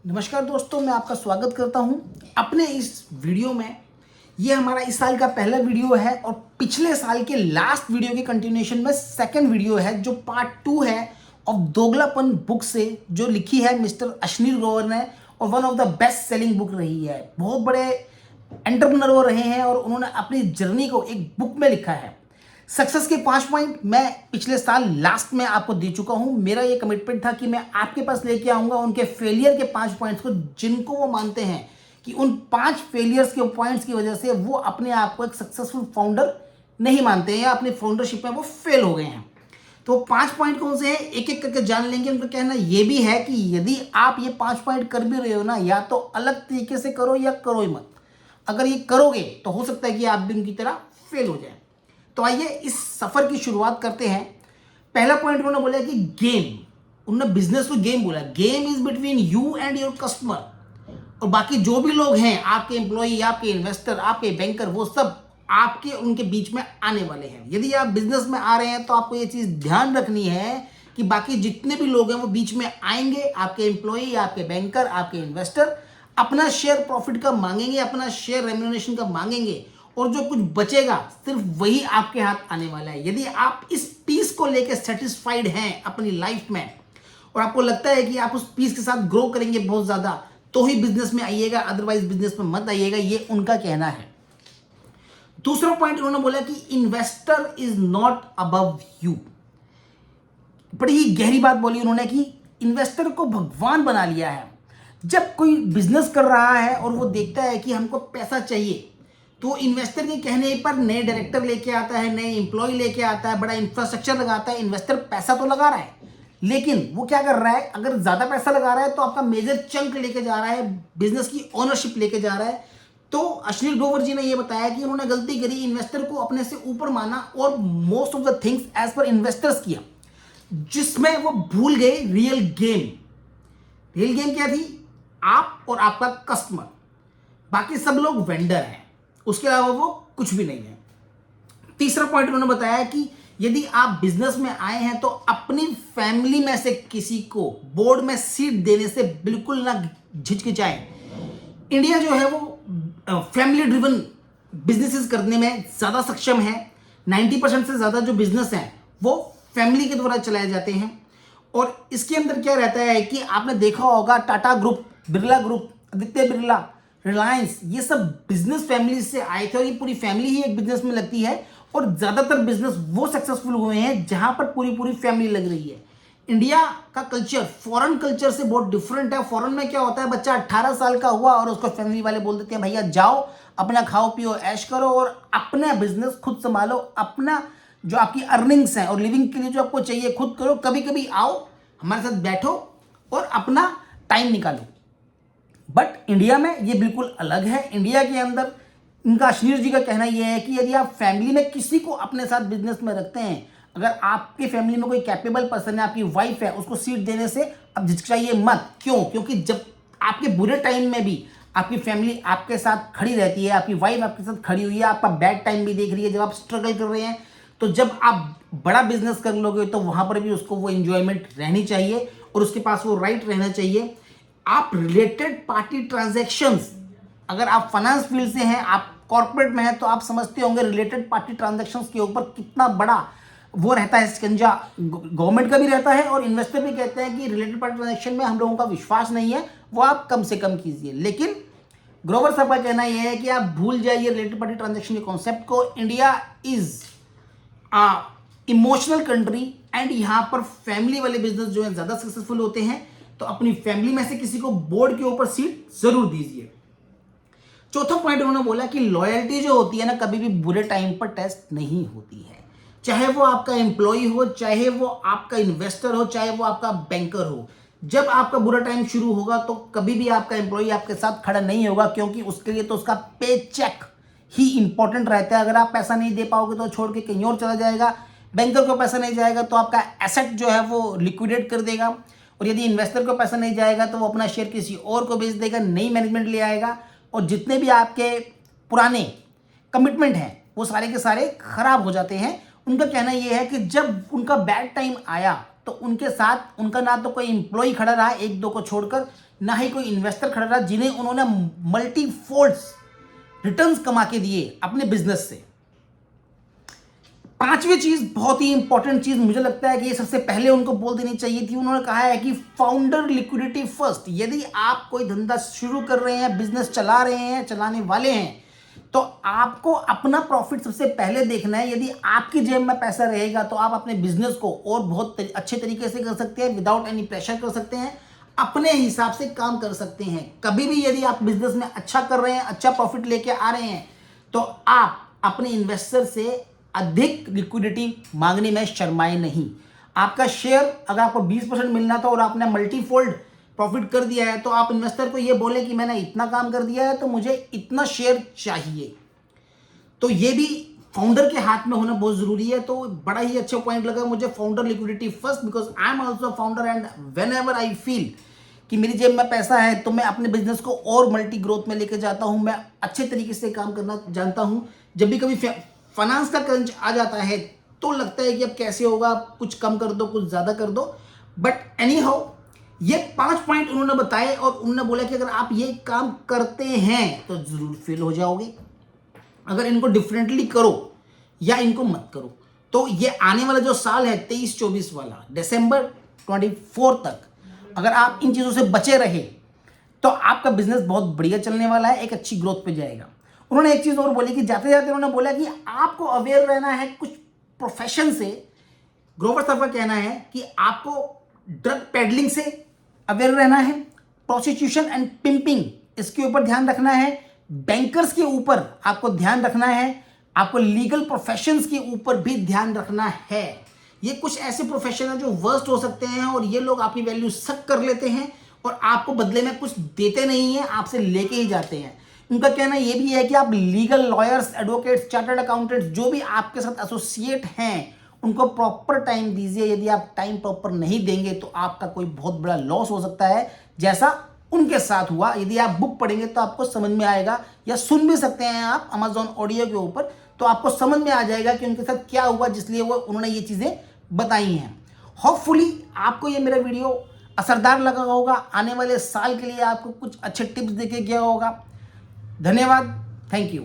नमस्कार दोस्तों, मैं आपका स्वागत करता हूं अपने इस वीडियो में। ये हमारा इस साल का पहला वीडियो है और पिछले साल के लास्ट वीडियो के कंटिन्यूएशन में सेकंड वीडियो है, जो पार्ट 2 है ऑफ दोगलापन बुक से, जो लिखी है मिस्टर अश्नीर ग्रोवर ने और one of the best selling book रही है। बहुत बड़े एंटरप्रेन्योर रहे हैं और उन्होंने अपनी जर्नी को एक बुक में लिखा है। सक्सेस के 5 पॉइंट मैं पिछले साल लास्ट में आपको दे चुका हूं। मेरा ये कमिटमेंट था कि मैं आपके पास लेके आऊंगा उनके फेलियर के 5 पॉइंट्स को, जिनको वो मानते हैं कि उन 5 फेलियर्स के पॉइंट्स की वजह से वो अपने आप को एक सक्सेसफुल फाउंडर नहीं मानते हैं या अपनी फाउंडरशिप में वो फेल हो गए हैं। तो 5 पॉइंट कौन से हैं, एक एक करके जान लेंगे। उनका कहना ये भी है कि यदि आप ये 5 पॉइंट कर भी रहे हो ना, या तो अलग तरीके से करो या करो ही मत। अगर ये करोगे तो हो सकता है कि आप भी उनकी तरह फेल हो जाए। तो आइए इस सफर की शुरुआत करते हैं। पहला पॉइंट उन्होंने बोला कि गेम, उन्होंने बिजनेस को गेम बोला। Game is between you and your customer, और बाकी जो भी लोग हैं, आपके एम्प्लॉई, आपके इन्वेस्टर, आपके बैंकर, वो सब आपके उनके बीच में आने वाले हैं। यदि आप बिजनेस में आ रहे हैं तो आपको ये चीज ध्यान रखनी है कि बाकी जितने भी लोग हैं वो बीच में आएंगे। आपके एम्प्लॉई, आपके बैंकर, आपके इन्वेस्टर अपना शेयर प्रॉफिट का मांगेंगे, अपना शेयर रेम्यूनरेशन का मांगेंगे, और जो कुछ बचेगा सिर्फ वही आपके हाथ आने वाला है। यदि आप इस पीस को लेकर सेटिस्फाइड हैं अपनी लाइफ में और आपको लगता है कि आप उस पीस के साथ ग्रो करेंगे बहुत ज्यादा, तो ही बिजनेस में आइएगा, अदरवाइज बिजनेस में मत आइएगा। ये उनका कहना है। दूसरा पॉइंट उन्होंने बोला कि investor is not above you. बड़ी ही गहरी बात बोली उन्होंने कि इन्वेस्टर को भगवान बना लिया है। जब कोई बिजनेस कर रहा है और वो देखता है कि हमको पैसा चाहिए, तो इन्वेस्टर के कहने पर नए डायरेक्टर लेके आता है, नए एम्प्लॉय लेके आता है, बड़ा इंफ्रास्ट्रक्चर लगाता है। इन्वेस्टर पैसा तो लगा रहा है, लेकिन वो क्या कर रहा है, अगर ज्यादा पैसा लगा रहा है तो आपका मेजर चंक लेके जा रहा है, बिजनेस की ओनरशिप लेके जा रहा है। तो अश्नीर ग्रोवर जी ने यह बताया कि उन्होंने गलती करी, इन्वेस्टर को अपने से ऊपर माना और most of the things as per investors किया, जिसमें वो भूल गए रियल गेम। रियल गेम क्या थी? आप और आपका कस्टमर, बाकी सब लोग वेंडर हैं, उसके अलावा वो कुछ भी नहीं है। तीसरा पॉइंट उन्होंने बताया कि यदि आप बिजनेस में आए हैं तो अपनी फैमिली में से किसी को बोर्ड में सीट देने से बिल्कुल ना झिझकिचाएं। इंडिया जो है वो फैमिली ड्रिवन बिजनेसेस करने में ज्यादा सक्षम है। 90% से ज्यादा जो बिजनेस हैं वो फैमिली के द्वारा चलाए जाते हैं। और इसके अंदर क्या रहता है कि आपने देखा होगा, टाटा ग्रुप, बिरला ग्रुप, आदित्य बिरला, रिलायंस, ये सब बिजनेस फैमिली से आए थे और ये पूरी फैमिली ही एक बिजनेस में लगती है। और ज्यादातर बिजनेस वो सक्सेसफुल हुए हैं जहां पर पूरी पूरी फैमिली लग रही है। इंडिया का कल्चर फॉरेन कल्चर से बहुत डिफरेंट है। फॉरेन में क्या होता है, बच्चा 18 साल का हुआ और उसको फैमिली वाले बोल देते हैं भैया जाओ अपना खाओ पियो ऐश करो और अपना बिजनेस खुद संभालो, अपना जो आपकी अर्निंग्स हैं और लिविंग के लिए जो आपको चाहिए खुद करो, कभी कभी आओ हमारे साथ बैठो और अपना टाइम निकालो। बट इंडिया में ये बिल्कुल अलग है। इंडिया के अंदर इनका अश्नीर जी का कहना यह है कि यदि आप फैमिली में किसी को अपने साथ बिजनेस में रखते हैं, अगर आपकी फैमिली में कोई कैपेबल पर्सन है, आपकी वाइफ है, उसको सीट देने से अब झिझकिचाइए मत। क्यों? क्योंकि जब आपके बुरे टाइम में भी आपकी फैमिली आपके साथ खड़ी रहती है, आपकी वाइफ आपके साथ खड़ी हुई है, आपका बैड टाइम भी देख रही है, जब आप स्ट्रगल कर रहे हैं, तो जब आप बड़ा बिजनेस कर लोगे तो वहां पर भी उसको वो एंजॉयमेंट रहनी चाहिए और उसके पास वो राइट रहना चाहिए। आप रिलेटेड पार्टी ट्रांजैक्शंस, अगर आप फाइनेंस फील्ड से हैं, आप कॉर्पोरेट में हैं, तो आप समझते होंगे रिलेटेड पार्टी ट्रांजैक्शंस के ऊपर कितना बड़ा वो रहता है शिकंजा। गवर्नमेंट का भी रहता है और इन्वेस्टर भी कहते हैं कि रिलेटेड पार्टी ट्रांजैक्शन में हम लोगों का विश्वास नहीं है, वो आप कम से कम कीजिए। लेकिन ग्रोवर साहब का कहना यह है कि आप भूल जाइए रिलेटेड पार्टी ट्रांजैक्शन के कॉन्सेप्ट को। India is emotional country and यहां पर फैमिली वाले बिजनेस जो है ज्यादा सक्सेसफुल होते हैं। तो अपनी फैमिली में से किसी को बोर्ड के ऊपर सीट जरूर दीजिए। चौथा पॉइंट उन्होंने बोला कि लॉयल्टी जो होती है ना, कभी भी बुरे टाइम पर टेस्ट नहीं होती है। चाहे वो आपका एम्प्लॉय हो, चाहे वो आपका इन्वेस्टर हो, चाहे वो आपका बैंकर हो, जब आपका बुरा टाइम शुरू होगा तो कभी भी आपका एम्प्लॉय आपके साथ खड़ा नहीं होगा, क्योंकि उसके लिए तो उसका पे चेक ही इंपॉर्टेंट रहता है। अगर आप पैसा नहीं दे पाओगे तो छोड़ के कहीं और चला जाएगा। बैंकर को पैसा नहीं जाएगा तो आपका एसेट जो है वो लिक्विडेट कर देगा, और यदि इन्वेस्टर को पैसा नहीं जाएगा तो वो अपना शेयर किसी और को बेच देगा, नई मैनेजमेंट ले आएगा, और जितने भी आपके पुराने कमिटमेंट हैं वो सारे के सारे खराब हो जाते हैं। उनका कहना यह है कि जब उनका बैड टाइम आया तो उनके साथ उनका ना तो कोई एम्प्लॉय खड़ा रहा, एक दो को छोड़कर, ना ही कोई इन्वेस्टर खड़ा रहा जिन्हें उन्होंने मल्टी फोल्ड्स रिटर्न्स कमा के दिए अपने बिजनेस से। पांचवी चीज, बहुत ही इंपॉर्टेंट चीज मुझे लगता है कि ये सबसे पहले उनको बोल देनी चाहिए थी। उन्होंने कहा है कि फाउंडर लिक्विडिटी फर्स्ट। यदि आप कोई धंधा शुरू कर रहे हैं, बिजनेस चला रहे हैं, चलाने वाले हैं, तो आपको अपना प्रॉफिट सबसे पहले देखना है। यदि आपकी जेब में पैसा रहेगा तो आप अपने बिजनेस को और बहुत अच्छे तरीके से कर सकते हैं, विदाउट एनी प्रेशर कर सकते हैं, अपने हिसाब से काम कर सकते हैं। कभी भी यदि आप बिजनेस में अच्छा कर रहे हैं, अच्छा प्रॉफिट लेके आ रहे हैं, तो आप अपने इन्वेस्टर से अधिक लिक्विडिटी मांगने में शर्माए नहीं। आपका शेयर अगर आपको 20% मिलना था और आपने मल्टीफोल्ड प्रॉफिट कर दिया है, तो आप इन्वेस्टर को ये बोले कि मैंने इतना काम कर दिया है तो मुझे इतना शेयर चाहिए। तो ये भी फाउंडर के हाथ में होना बहुत जरूरी है। तो बड़ा ही अच्छा पॉइंट लगा मुझे, founder liquidity first, because I am also founder and when ever I feel कि मेरी जेब में पैसा है तो मैं अपने बिजनेस को और मल्टी ग्रोथ में लेकर जाता हूं। मैं अच्छे तरीके से काम करना जानता हूं। जब भी कभी फाइनेंस का क्रंच आ जाता है तो लगता है कि अब कैसे होगा, कुछ कम कर दो, कुछ ज्यादा कर दो, बट एनी हाउ ये 5 पॉइंट उन्होंने बताए और उन्होंने बोला कि अगर आप ये काम करते हैं तो जरूर फेल हो जाओगे। अगर इनको डिफरेंटली करो या इनको मत करो। तो ये आने वाला जो साल है 23-24 वाला, दिसंबर 24 तक अगर आप इन चीज़ों से बचे रहे तो आपका बिजनेस बहुत बढ़िया चलने वाला है, एक अच्छी ग्रोथ पे जाएगा। उन्होंने एक चीज़ और बोली कि जाते जाते उन्होंने बोला कि आपको अवेयर रहना है कुछ प्रोफेशन से। ग्रोवर साहब का कहना है कि आपको ड्रग पेडलिंग से अवेयर रहना है, प्रोस्टिट्यूशन एंड पिंपिंग इसके ऊपर ध्यान रखना है, बैंकर्स के ऊपर आपको ध्यान रखना है, आपको लीगल प्रोफेशंस के ऊपर भी ध्यान रखना है। ये कुछ ऐसे प्रोफेशन है जो वर्स्ट हो सकते हैं और ये लोग आपकी वैल्यू सक कर लेते हैं और आपको बदले में कुछ देते नहीं हैं, आपसे लेके ही जाते हैं। उनका कहना ये भी है कि आप legal lawyers, advocates, chartered accountants जो भी आपके साथ एसोसिएट हैं उनको प्रॉपर टाइम दीजिए। यदि आप टाइम प्रॉपर नहीं देंगे तो आपका कोई बहुत बड़ा लॉस हो सकता है, जैसा उनके साथ हुआ। यदि आप बुक पढ़ेंगे तो आपको समझ में आएगा, या सुन भी सकते हैं आप अमेजॉन ऑडियो के ऊपर, तो आपको समझ में आ जाएगा कि उनके साथ क्या हुआ जिसलिए वो उन्होंने ये चीज़ें बताई हैं। होपफुली आपको ये मेरा वीडियो असरदार लगा होगा, आने वाले साल के लिए आपको कुछ अच्छे टिप्स देके गया होगा। धन्यवाद, थैंक यू।